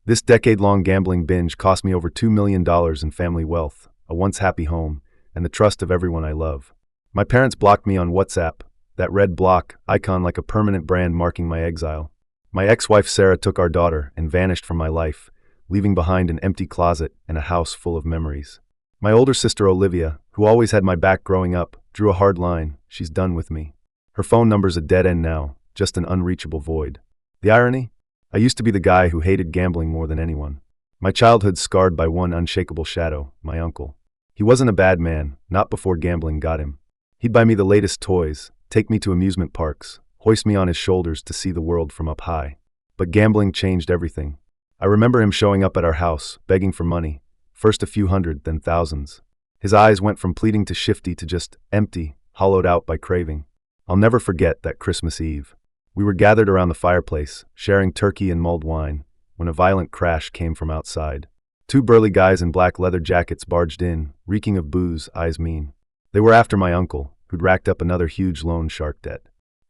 This decade-long gambling binge cost me over $2 million in family wealth, a once happy home, and the trust of everyone I love. My parents blocked me on WhatsApp, that red block icon like a permanent brand marking my exile. My ex-wife Sarah took our daughter and vanished from my life, leaving behind an empty closet and a house full of memories. My older sister Olivia, who always had my back growing up, drew a hard line. She's done with me. Her phone number's a dead end now, just an unreachable void. The irony? I used to be the guy who hated gambling more than anyone. My childhood scarred by one unshakable shadow, my uncle. He wasn't a bad man, not before gambling got him. He'd buy me the latest toys, take me to amusement parks, hoist me on his shoulders to see the world from up high. But gambling changed everything. I remember him showing up at our house, begging for money, first a few hundred, then thousands. His eyes went from pleading to shifty to just empty, hollowed out by craving. I'll never forget that Christmas Eve. We were gathered around the fireplace, sharing turkey and mulled wine, when a violent crash came from outside. Two burly guys in black leather jackets barged in, reeking of booze, eyes mean. They were after my uncle, who'd racked up another huge loan shark debt.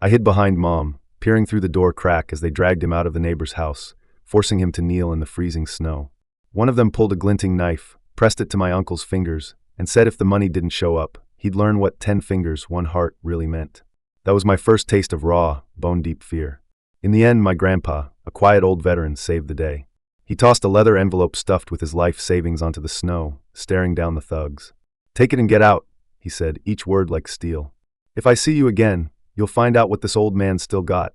I hid behind Mom, peering through the door crack as they dragged him out of the neighbor's house, forcing him to kneel in the freezing snow. One of them pulled a glinting knife, pressed it to my uncle's fingers, and said if the money didn't show up, he'd learn what 10 fingers, 1 heart really meant. That was my first taste of raw, bone-deep fear. In the end, my grandpa, a quiet old veteran, saved the day. He tossed a leather envelope stuffed with his life savings onto the snow, staring down the thugs. "Take it and get out," he said, each word like steel. "If I see you again, you'll find out what this old man still got."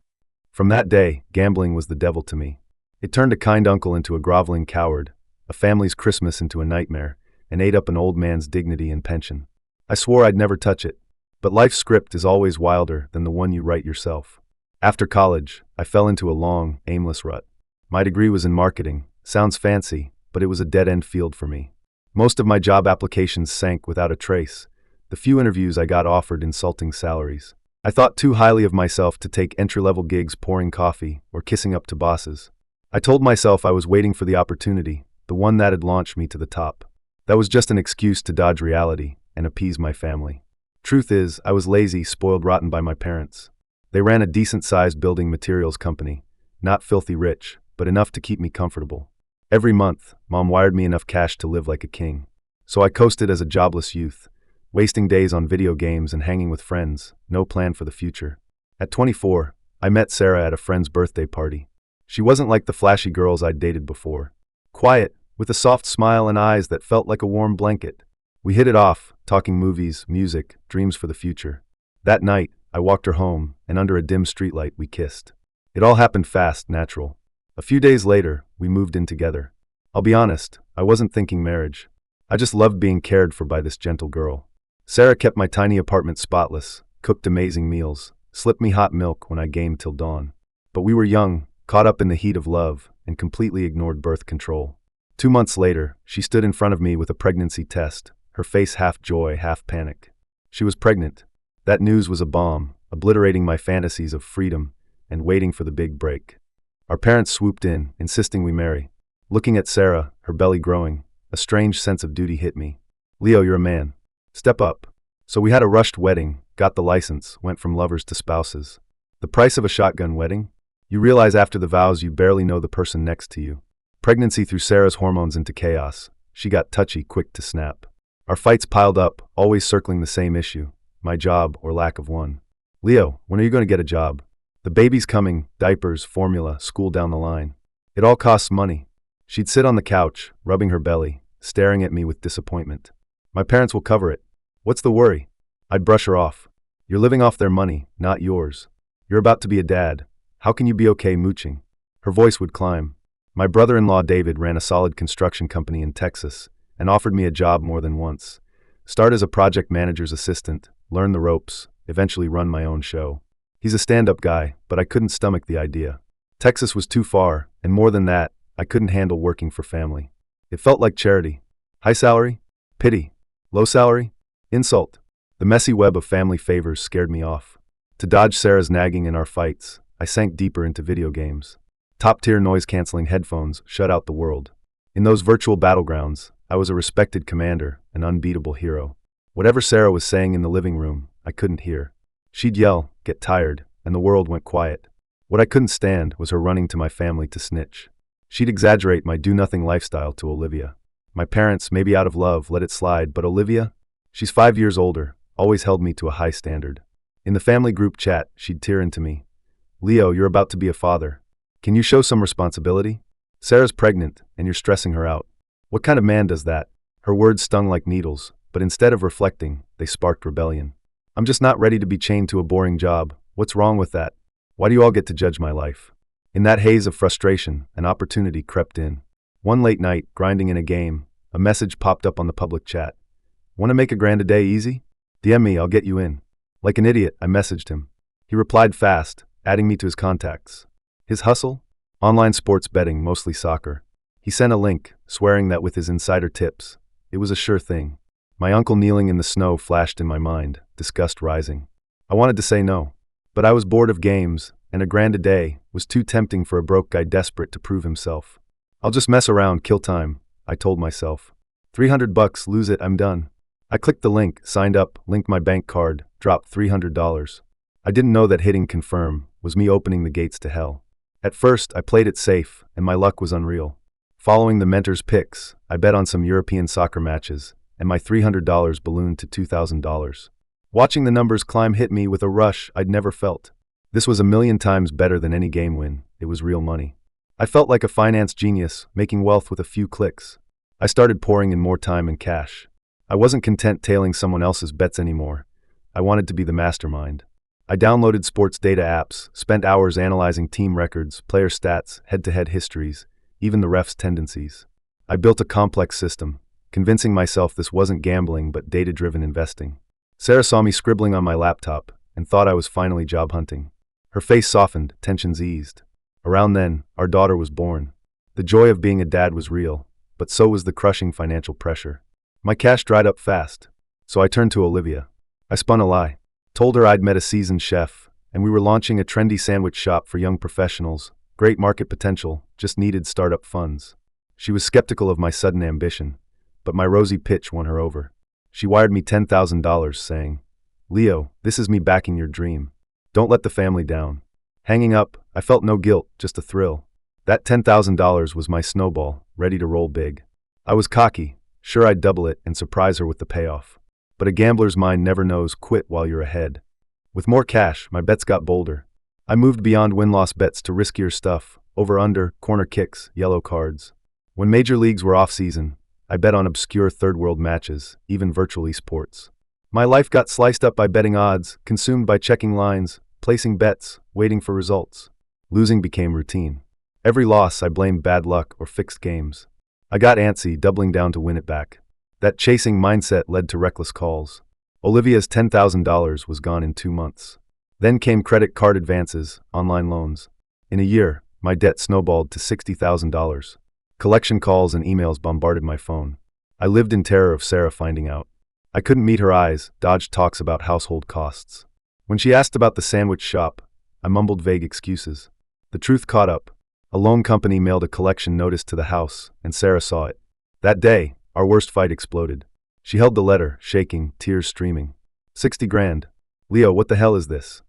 From that day, gambling was the devil to me. It turned a kind uncle into a groveling coward, a family's Christmas into a nightmare, and ate up an old man's dignity and pension. I swore I'd never touch it. But life's script is always wilder than the one you write yourself. After college, I fell into a long, aimless rut. My degree was in marketing. Sounds fancy, but it was a dead-end field for me. Most of my job applications sank without a trace. The few interviews I got offered insulting salaries. I thought too highly of myself to take entry-level gigs pouring coffee or kissing up to bosses. I told myself I was waiting for the opportunity, the one that had launched me to the top. That was just an excuse to dodge reality and appease my family. Truth is, I was lazy, spoiled rotten by my parents. They ran a decent-sized building materials company, not filthy rich, but enough to keep me comfortable. Every month, Mom wired me enough cash to live like a king. So I coasted as a jobless youth, wasting days on video games and hanging with friends, no plan for the future. At 24, I met Sarah at a friend's birthday party. She wasn't like the flashy girls I'd dated before. Quiet, with a soft smile and eyes that felt like a warm blanket. We hit it off, talking movies, music, dreams for the future. That night, I walked her home, and under a dim streetlight we kissed. It all happened fast, natural. A few days later, we moved in together. I'll be honest, I wasn't thinking marriage. I just loved being cared for by this gentle girl. Sarah kept my tiny apartment spotless, cooked amazing meals, slipped me hot milk when I gamed till dawn. But we were young, caught up in the heat of love, and completely ignored birth control. 2 months later, she stood in front of me with a pregnancy test, her face half joy, half panic. She was pregnant. That news was a bomb, obliterating my fantasies of freedom and waiting for the big break. Our parents swooped in, insisting we marry. Looking at Sarah, her belly growing, a strange sense of duty hit me. "Leo, you're a man. Step up." So we had a rushed wedding, got the license, went from lovers to spouses. The price of a shotgun wedding? You realize after the vows you barely know the person next to you. Pregnancy threw Sarah's hormones into chaos. She got touchy, quick to snap. Our fights piled up, always circling the same issue, my job or lack of one. "Leo, when are you going to get a job? The baby's coming, diapers, formula, school down the line. It all costs money." She'd sit on the couch, rubbing her belly, staring at me with disappointment. "My parents will cover it. What's the worry?" I'd brush her off. "You're living off their money, not yours. You're about to be a dad. How can you be okay mooching?" Her voice would climb. My brother-in-law David ran a solid construction company in Texas and offered me a job more than once. Start as a project manager's assistant, learn the ropes, eventually run my own show. He's a stand-up guy, but I couldn't stomach the idea. Texas was too far, and more than that, I couldn't handle working for family. It felt like charity. High salary? Pity. Low salary? Insult. The messy web of family favors scared me off. To dodge Sarah's nagging and our fights, I sank deeper into video games. Top-tier noise-canceling headphones shut out the world. In those virtual battlegrounds, I was a respected commander, an unbeatable hero. Whatever Sarah was saying in the living room, I couldn't hear. She'd yell, get tired, and the world went quiet. What I couldn't stand was her running to my family to snitch. She'd exaggerate my do-nothing lifestyle to Olivia. My parents, maybe out of love, let it slide, but Olivia? She's 5 years older, always held me to a high standard. In the family group chat, she'd tear into me. Leo, you're about to be a father. Can you show some responsibility? Sarah's pregnant, and you're stressing her out. What kind of man does that? Her words stung like needles, but instead of reflecting, they sparked rebellion. I'm just not ready to be chained to a boring job. What's wrong with that? Why do you all get to judge my life? In that haze of frustration, an opportunity crept in. One late night, grinding in a game, a message popped up on the public chat. Want to make $1,000 a day easy? DM me, I'll get you in. Like an idiot, I messaged him. He replied fast, adding me to his contacts. His hustle? Online sports betting, mostly soccer. He sent a link, swearing that with his insider tips, it was a sure thing. My uncle kneeling in the snow flashed in my mind, disgust rising. I wanted to say no, but I was bored of games, and $1,000 a day was too tempting for a broke guy desperate to prove himself. I'll just mess around, kill time, I told myself. $300, lose it, I'm done. I clicked the link, signed up, linked my bank card, dropped $300. I didn't know that hitting confirm was me opening the gates to hell. At first, I played it safe, and my luck was unreal. Following the mentor's picks, I bet on some European soccer matches, and my $300 ballooned to $2,000. Watching the numbers climb hit me with a rush I'd never felt. This was 1,000,000 times better than any game win. It was real money. I felt like a finance genius, making wealth with a few clicks. I started pouring in more time and cash. I wasn't content tailing someone else's bets anymore. I wanted to be the mastermind. I downloaded sports data apps, spent hours analyzing team records, player stats, head-to-head histories, even the refs' tendencies. I built a complex system, convincing myself this wasn't gambling but data-driven investing. Sarah saw me scribbling on my laptop and thought I was finally job hunting. Her face softened, tensions eased. Around then, our daughter was born. The joy of being a dad was real, but so was the crushing financial pressure. My cash dried up fast, so I turned to Olivia. I spun a lie. Told her I'd met a seasoned chef, and we were launching a trendy sandwich shop for young professionals. Great market potential, just needed startup funds. She was skeptical of my sudden ambition, but my rosy pitch won her over. She wired me $10,000 saying, Leo, this is me backing your dream. Don't let the family down. Hanging up, I felt no guilt, just a thrill. That $10,000 was my snowball, ready to roll big. I was cocky, sure I'd double it and surprise her with the payoff. But a gambler's mind never knows quit while you're ahead. With more cash, my bets got bolder. I moved beyond win-loss bets to riskier stuff, over-under, corner kicks, yellow cards. When major leagues were off-season, I bet on obscure third-world matches, even virtual esports. My life got sliced up by betting odds, consumed by checking lines, placing bets, waiting for results. Losing became routine. Every loss I blamed bad luck or fixed games. I got antsy, doubling down to win it back. That chasing mindset led to reckless calls. Olivia's $10,000 was gone in 2 months. Then came credit card advances, online loans. In a year, my debt snowballed to $60,000. Collection calls and emails bombarded my phone. I lived in terror of Sarah finding out. I couldn't meet her eyes, dodged talks about household costs. When she asked about the sandwich shop, I mumbled vague excuses. The truth caught up. A loan company mailed a collection notice to the house, and Sarah saw it. That day, our worst fight exploded. She held the letter, shaking, tears streaming. 60 grand. Leo, what the hell is this?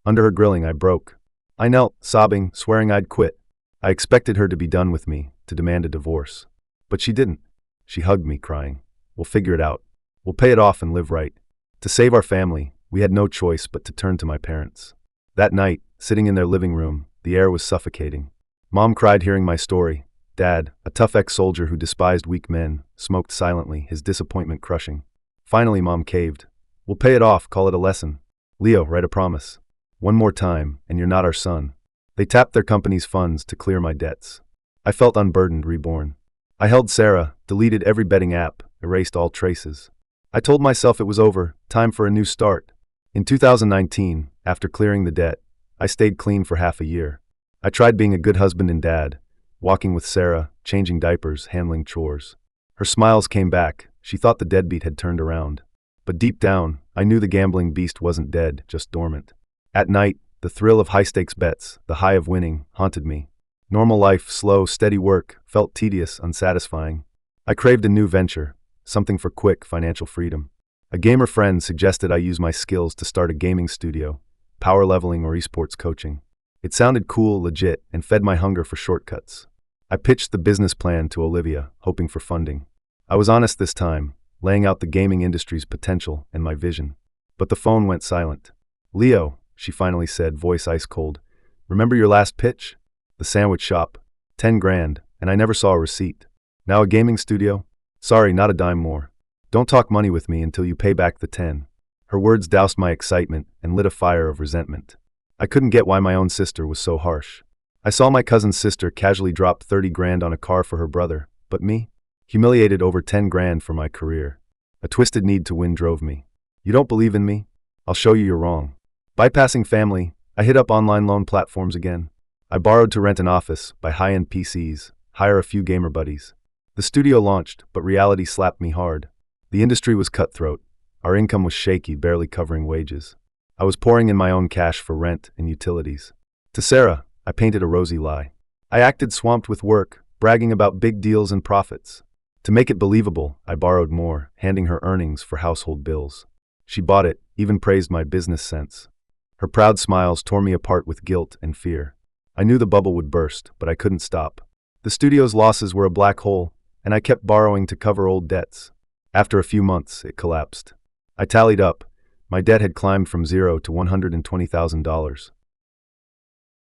Under her grilling, I broke. I knelt, sobbing, swearing I'd quit. I expected her to be done with me, to demand a divorce. But she didn't. She hugged me, crying. We'll figure it out. We'll pay it off and live right. To save our family, we had no choice but to turn to my parents. That night, sitting in their living room, the air was suffocating. Mom cried hearing my story. Dad, a tough ex-soldier who despised weak men, smoked silently, his disappointment crushing. Finally, Mom caved. We'll pay it off, call it a lesson. Leo, write a promise. One more time, and you're not our son. They tapped their company's funds to clear my debts. I felt unburdened, reborn. I held Sarah, deleted every betting app, erased all traces. I told myself it was over, time for a new start. In 2019, after clearing the debt, I stayed clean for half a year. I tried being a good husband and dad, walking with Sarah, changing diapers, handling chores. Her smiles came back. She thought the deadbeat had turned around. But deep down, I knew the gambling beast wasn't dead, just dormant. At night, the thrill of high-stakes bets, the high of winning, haunted me. Normal life, slow, steady work, felt tedious, unsatisfying. I craved a new venture, something for quick financial freedom. A gamer friend suggested I use my skills to start a gaming studio, power leveling or esports coaching. It sounded cool, legit, and fed my hunger for shortcuts. I pitched the business plan to Olivia, hoping for funding. I was honest this time, laying out the gaming industry's potential and my vision. But the phone went silent. "Leo," she finally said, voice ice cold. "Remember your last pitch? The sandwich shop. 10 grand, and I never saw a receipt. Now a gaming studio? Sorry, not a dime more. Don't talk money with me until you pay back the 10. Her words doused my excitement and lit a fire of resentment. I couldn't get why my own sister was so harsh. I saw my cousin's sister casually drop 30 grand on a car for her brother, but me? Humiliated over 10 grand for my career. A twisted need to win drove me. You don't believe in me? I'll show you you're wrong. Bypassing family, I hit up online loan platforms again. I borrowed to rent an office, buy high-end PCs, hire a few gamer buddies. The studio launched, but reality slapped me hard. The industry was cutthroat. Our income was shaky, barely covering wages. I was pouring in my own cash for rent and utilities. To Sarah, I painted a rosy lie. I acted swamped with work, bragging about big deals and profits. To make it believable, I borrowed more, handing her earnings for household bills. She bought it, even praised my business sense. Her proud smiles tore me apart with guilt and fear. I knew the bubble would burst, but I couldn't stop. The studio's losses were a black hole, and I kept borrowing to cover old debts. After a few months, it collapsed. I tallied up. My debt had climbed from $0 to $120,000.